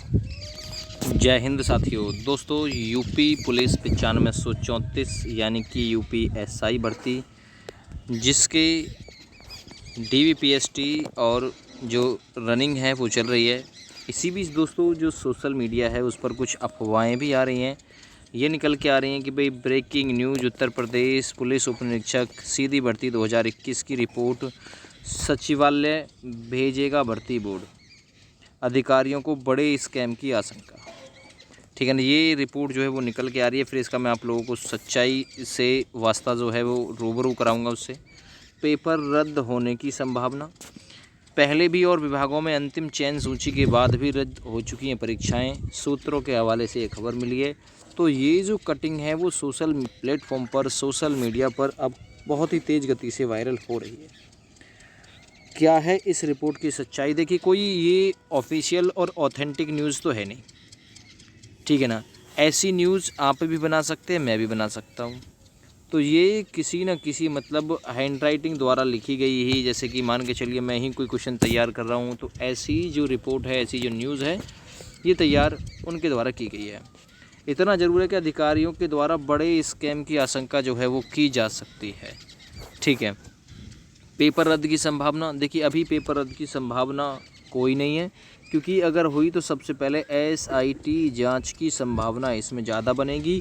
जय हिंद साथियों। दोस्तों, यूपी पुलिस 9534 यानी कि यूपी एसआई भर्ती, जिसके डीवीपीएसटी और जो रनिंग है वो चल रही है। इसी बीच दोस्तों, जो सोशल मीडिया है उस पर कुछ अफवाहें भी आ रही हैं। ये निकल के आ रही हैं कि भाई breaking news, Uttar Pradesh police उप निरीक्षक सीधी भर्ती 2021 की रिपोर्ट सचिवालय भेजेगा भर्ती बोर्ड, अधिकारियों को बड़े स्कैम की आशंका। ठीक है ना, ये रिपोर्ट जो है वो निकल के आ रही है। फिर इसका मैं आप लोगों को सच्चाई से वास्ता जो है वो रूबरू कराऊंगा उससे। पेपर रद्द होने की संभावना। पहले भी और विभागों में अंतिम चयन सूची के बाद भी रद्द हो चुकी हैं परीक्षाएं, सूत्रों के हवाले से ये खबर मिली है। तो ये जो कटिंग है वो सोशल प्लेटफॉर्म पर, सोशल मीडिया पर अब बहुत ही तेज़ गति से वायरल हो रही है। क्या है इस रिपोर्ट की सच्चाई? देखिए, कोई ये ऑफिशियल और ऑथेंटिक न्यूज़ तो है नहीं, ठीक है ना। ऐसी न्यूज़ आप भी बना सकते हैं, मैं भी बना सकता हूँ। तो ये किसी न किसी मतलब हैंड राइटिंग द्वारा लिखी गई ही, जैसे कि मान के चलिए मैं ही कोई क्वेश्चन तैयार कर रहा हूँ, तो ऐसी जो रिपोर्ट है, ऐसी जो न्यूज़ है, ये तैयार उनके द्वारा की गई है। इतना ज़रूर है कि अधिकारियों के द्वारा बड़े स्कैम की आशंका जो है वो की जा सकती है। ठीक है। पेपर रद्द की संभावना। देखिए, अभी पेपर रद्द की संभावना कोई नहीं है, क्योंकि अगर हुई तो सबसे पहले एसआईटी जांच की संभावना इसमें ज़्यादा बनेगी,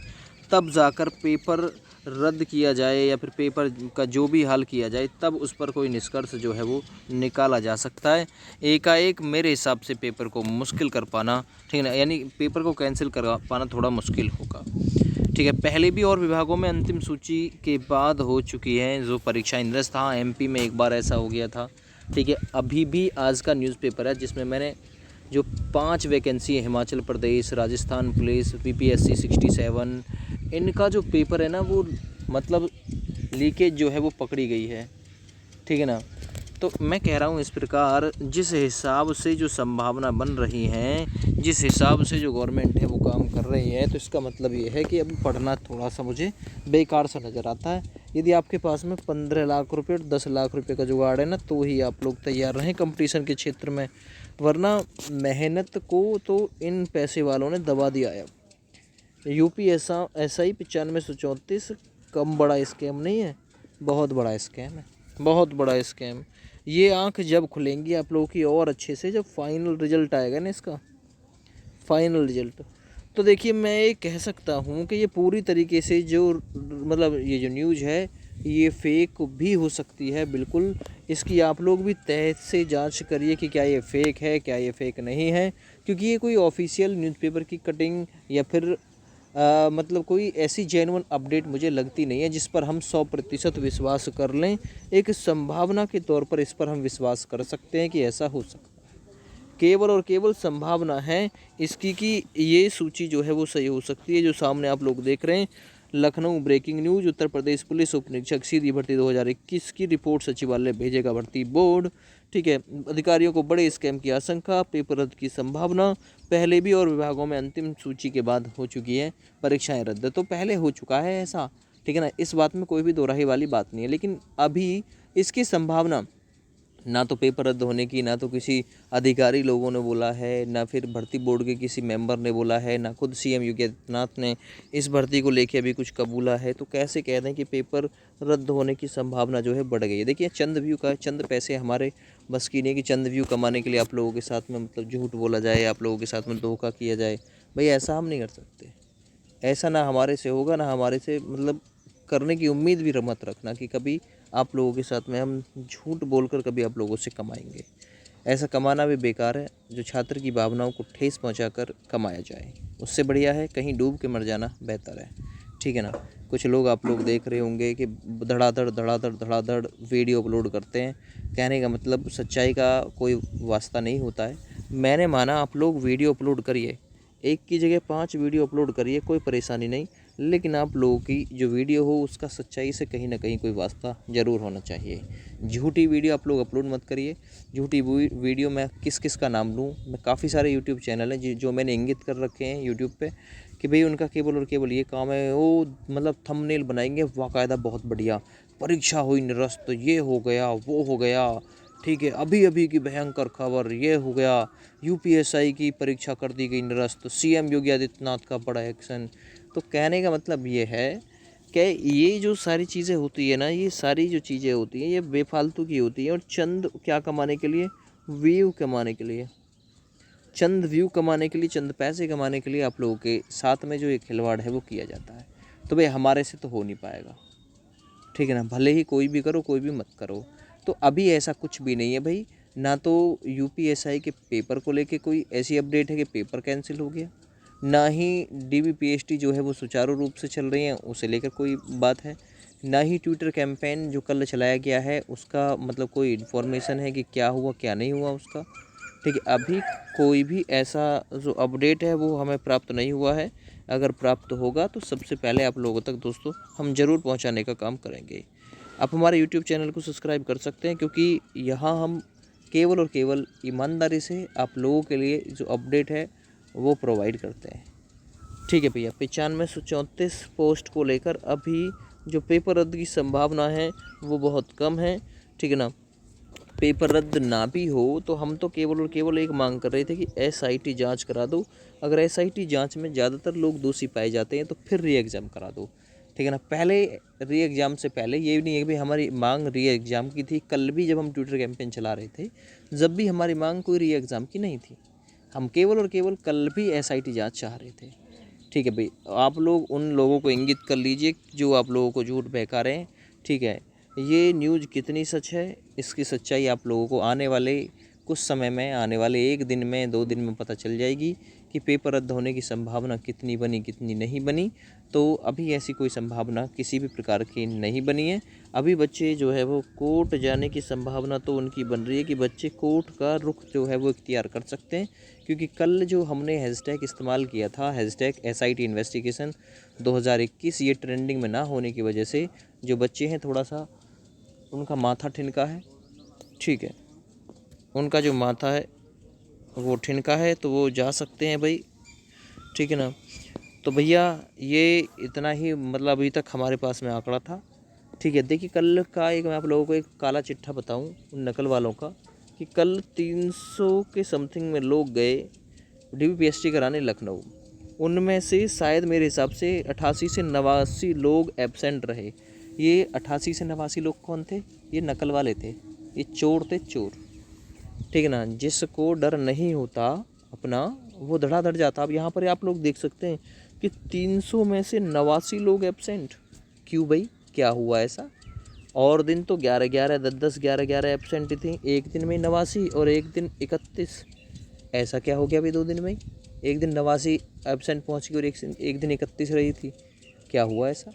तब जाकर पेपर रद्द किया जाए या फिर पेपर का जो भी हल किया जाए, तब उस पर कोई निष्कर्ष जो है वो निकाला जा सकता है। एकाएक मेरे हिसाब से पेपर को मुश्किल कर पाना, ठीक है ना, यानी पेपर को कैंसिल कर पाना थोड़ा मुश्किल होगा। ठीक है। पहले भी और विभागों में अंतिम सूची के बाद हो चुकी है जो परीक्षाएं निरस्त था। एमपी में एक बार ऐसा हो गया था। ठीक है। अभी भी आज का न्यूज़पेपर है जिसमें मैंने जो 5 वैकेंसी है, हिमाचल प्रदेश, राजस्थान पुलिस, बीपीएससी 67, इनका जो पेपर है ना वो मतलब लीकेज जो है वो पकड़ी गई है। ठीक है ना। तो मैं कह रहा हूँ इस प्रकार, जिस हिसाब से जो संभावना बन रही हैं, जिस हिसाब से जो गवर्नमेंट है वो काम कर रही है, तो इसका मतलब ये है कि अब पढ़ना थोड़ा सा मुझे बेकार सा नज़र आता है। यदि आपके पास में 15 लाख रुपये और 10 लाख रुपये का जुगाड़ है ना, तो ही आप लोग तैयार रहें कंपटीशन के क्षेत्र में, वरना मेहनत को तो इन पैसे वालों ने दबा दिया है। यूपी एसआई 9534 कम बड़ा स्कैम नहीं है, बहुत बड़ा स्कैम है, बहुत बड़ा स्कैम। ये आंख जब खुलेंगी आप लोगों की और अच्छे से, जब फाइनल रिजल्ट आएगा ना इसका, फाइनल रिजल्ट, तो देखिए मैं ये कह सकता हूँ कि ये पूरी तरीके से जो मतलब ये जो न्यूज़ है ये फेक भी हो सकती है। बिल्कुल इसकी आप लोग भी तह से जांच करिए कि क्या ये फेक है, क्या ये फेक नहीं है, क्योंकि ये कोई ऑफिशियल न्यूज़पेपर की कटिंग या फिर मतलब कोई ऐसी जेन्युइन अपडेट मुझे लगती नहीं है जिस पर हम 100% विश्वास कर लें। एक संभावना के तौर पर इस पर हम विश्वास कर सकते हैं कि ऐसा हो सकता है। केवल और केवल संभावना है इसकी कि ये सूची जो है वो सही हो सकती है। जो सामने आप लोग देख रहे हैं, Lucknow breaking news, Uttar Pradesh police उप निरीक्षक सीधी भर्ती 2021 की रिपोर्ट सचिवालय भेजेगा भर्ती बोर्ड। ठीक है। अधिकारियों को बड़े स्कैम की आशंका, पेपर रद्द की संभावना। पहले भी और विभागों में अंतिम सूची के बाद हो चुकी है परीक्षाएं रद्द, तो पहले हो चुका है ऐसा, ठीक है ना, इस बात में कोई भी दोराही वाली बात नहीं है। लेकिन अभी इसकी संभावना ना तो पेपर रद्द होने की, ना तो किसी अधिकारी लोगों ने बोला है, ना फिर भर्ती बोर्ड के किसी मेंबर ने बोला है, ना खुद सीएम योगी आदित्यनाथ ने इस भर्ती को लेके अभी कुछ कबूला है। तो कैसे कह दें कि पेपर रद्द होने की संभावना जो है बढ़ गई है? देखिए, चंद व्यू का, चंद पैसे हमारे बस की नहीं कि चंद व्यू कमाने के लिए आप लोगों के साथ में मतलब झूठ बोला जाए, आप लोगों के साथ में धोखा किया जाए। भाई ऐसा हम नहीं कर सकते, ऐसा ना हमारे से होगा, ना हमारे से मतलब करने की उम्मीद भी मत रखना कि कभी आप लोगों के साथ में हम झूठ बोलकर कभी आप लोगों से कमाएंगे। ऐसा कमाना भी बेकार है। जो छात्र की भावनाओं को ठेस पहुंचाकर कमाया जाए, उससे बढ़िया है कहीं डूब के मर जाना बेहतर है। ठीक है ना। कुछ लोग आप लोग देख रहे होंगे कि धड़ाधड़ धड़ाधड़ धड़ाधड़ वीडियो अपलोड करते हैं। कहने का मतलब सच्चाई का कोई वास्ता नहीं होता है। मैंने माना आप लोग वीडियो अपलोड करिए, एक की जगह 5 वीडियो अपलोड करिए, कोई परेशानी नहीं, लेकिन आप लोगों की जो वीडियो हो उसका सच्चाई से कहीं ना कहीं कोई वास्ता ज़रूर होना चाहिए। झूठी वीडियो आप लोग अपलोड मत करिए। झूठी वीडियो मैं किस किस का नाम लूँ? मैं काफ़ी सारे यूट्यूब चैनल हैं जो मैंने इंगित कर रखे हैं यूट्यूब पे कि भाई उनका केवल और केवल ये काम है, वो मतलब थंबनेल बनाएंगे बाकायदा बहुत बढ़िया, परीक्षा हुई निरस्त, ये हो गया वो हो गया, ठीक है, अभी अभी की भयंकर खबर ये हो गया, यूपीएससी की परीक्षा कर दी गई निरस्त, सीएम योगी आदित्यनाथ का बड़ा एक्शन। तो कहने का मतलब ये है कि ये जो सारी चीज़ें होती है ना, ये सारी जो चीज़ें होती हैं ये बेफालतू की होती हैं, और चंद क्या कमाने के लिए, व्यू कमाने के लिए, चंद व्यू कमाने के लिए, चंद पैसे कमाने के लिए आप लोगों के साथ में जो ये खिलवाड़ है वो किया जाता है। तो भाई हमारे से तो हो नहीं पाएगा, ठीक है ना, भले ही कोई भी करो कोई भी मत करो। तो अभी ऐसा कुछ भी नहीं है भाई, ना तो यूपीएससी के पेपर को लेके कोई ऐसी अपडेट है कि पेपर कैंसिल हो गया, ना ही डीबीपीएसटी जो है वो सुचारू रूप से चल रही है उसे लेकर कोई बात है, ना ही ट्विटर कैंपेन जो कल चलाया गया है उसका मतलब कोई इन्फॉर्मेशन है कि क्या हुआ क्या नहीं हुआ उसका, ठीक है। अभी कोई भी ऐसा जो अपडेट है वो हमें प्राप्त नहीं हुआ है। अगर प्राप्त होगा तो सबसे पहले आप लोगों तक दोस्तों हम ज़रूर पहुंचाने का काम करेंगे। आप हमारे यूट्यूब चैनल को सब्सक्राइब कर सकते हैं, क्योंकि यहाँ हम केवल और केवल ईमानदारी से आप लोगों के लिए जो अपडेट है वो प्रोवाइड करते हैं, ठीक है भैया। 9534 पोस्ट को लेकर अभी जो पेपर रद्द की संभावना है वो बहुत कम है, ठीक है ना। पेपर रद्द ना भी हो तो हम तो केवल और केवल एक मांग कर रहे थे कि एसआईटी जांच करा दो। अगर एसआईटी जांच में ज़्यादातर लोग दोषी पाए जाते हैं तो फिर री एग्ज़ाम करा दो, ठीक है ना। पहले री एग्ज़ाम से पहले ये नहीं है कि हमारी मांग री एग्ज़ाम की थी। कल भी जब हम ट्विटर कैंपेन चला रहे थे जब भी हमारी मांग कोई री एग्ज़ाम की नहीं थी, हम केवल और केवल कल भी एसआईटी जाँच चाह रहे थे, ठीक है भाई। आप लोग उन लोगों को इंगित कर लीजिए जो आप लोगों को झूठ बहका रहे हैं, ठीक है। ये न्यूज़ कितनी सच है इसकी सच्चाई आप लोगों को आने वाले कुछ समय में, आने वाले 1 दिन में 2 दिन में पता चल जाएगी कि पेपर रद्द होने की संभावना कितनी बनी कितनी नहीं बनी। तो अभी ऐसी कोई संभावना किसी भी प्रकार की नहीं बनी है। अभी बच्चे जो है वो कोर्ट जाने की संभावना तो उनकी बन रही है कि बच्चे कोर्ट का रुख जो है वो इख्तियार कर सकते हैं, क्योंकि कल जो हमने हैशटैग इस्तेमाल किया था, हैशटैग SIT इन्वेस्टिगेशन 2021, ये ट्रेंडिंग में ना होने की वजह से जो बच्चे हैं थोड़ा सा उनका माथा ठिनका है, ठीक है। उनका जो माथा है वो ठिनका है तो वो जा सकते हैं भाई, ठीक है ना। तो भैया ये इतना ही मतलब अभी तक हमारे पास में आंकड़ा था, ठीक है। देखिए कल का एक मैं आप लोगों को एक काला चिट्ठा बताऊं उन नकल वालों का, कि कल 300 के समथिंग में लोग गए DBPST कराने लखनऊ। उनमें से शायद मेरे हिसाब से 88 से 89 लोग एब्सेंट रहे। ये 88 से 89 लोग कौन थे? ये नकल वाले थे, ये चोर थे, चोर, ठीक है ना। जिसको डर नहीं होता अपना वो धड़ाधड़ जाता। अब यहाँ पर आप लोग देख सकते हैं कि 300 में से 89 लोग एब्सेंट। क्यों भाई, क्या हुआ ऐसा? और दिन तो 11-11, 10-10, 11-11 एब्सेंट थी। एक दिन में 89 और एक दिन 31। ऐसा क्या हो गया भाई 2 दिन में? एक दिन 89 एब्सेंट पहुँच गई और एक दिन 31 रही थी। क्या हुआ ऐसा?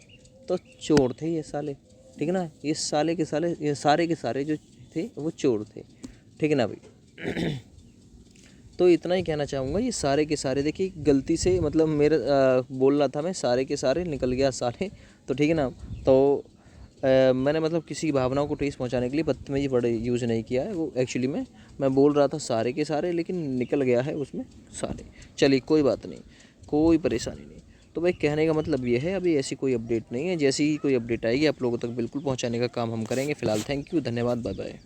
तो चोर थे ये साले, ठीक है ना। ये साले के साले, ये सारे के सारे जो थे वो चोर थे, ठीक है ना भाई। तो इतना ही कहना चाहूँगा, ये सारे के सारे देखिए गलती से मतलब मेरा बोल रहा था मैं सारे के सारे, निकल गया सारे, तो ठीक है ना। तो मैंने मतलब किसी की भावनाओं को ठेस पहुंचाने के लिए बदतमीजी वर्ड यूज़ नहीं किया है। वो एक्चुअली में मैं बोल रहा था सारे के सारे, लेकिन निकल गया है उसमें सारे। चलिए कोई बात नहीं, कोई परेशानी नहीं। तो भाई कहने का मतलब ये है अभी ऐसी कोई अपडेट नहीं है। जैसी ही कोई अपडेट आएगी आप लोगों तक बिल्कुल पहुँचाने का काम हम करेंगे। फिलहाल थैंक यू, धन्यवाद, बाय बाय।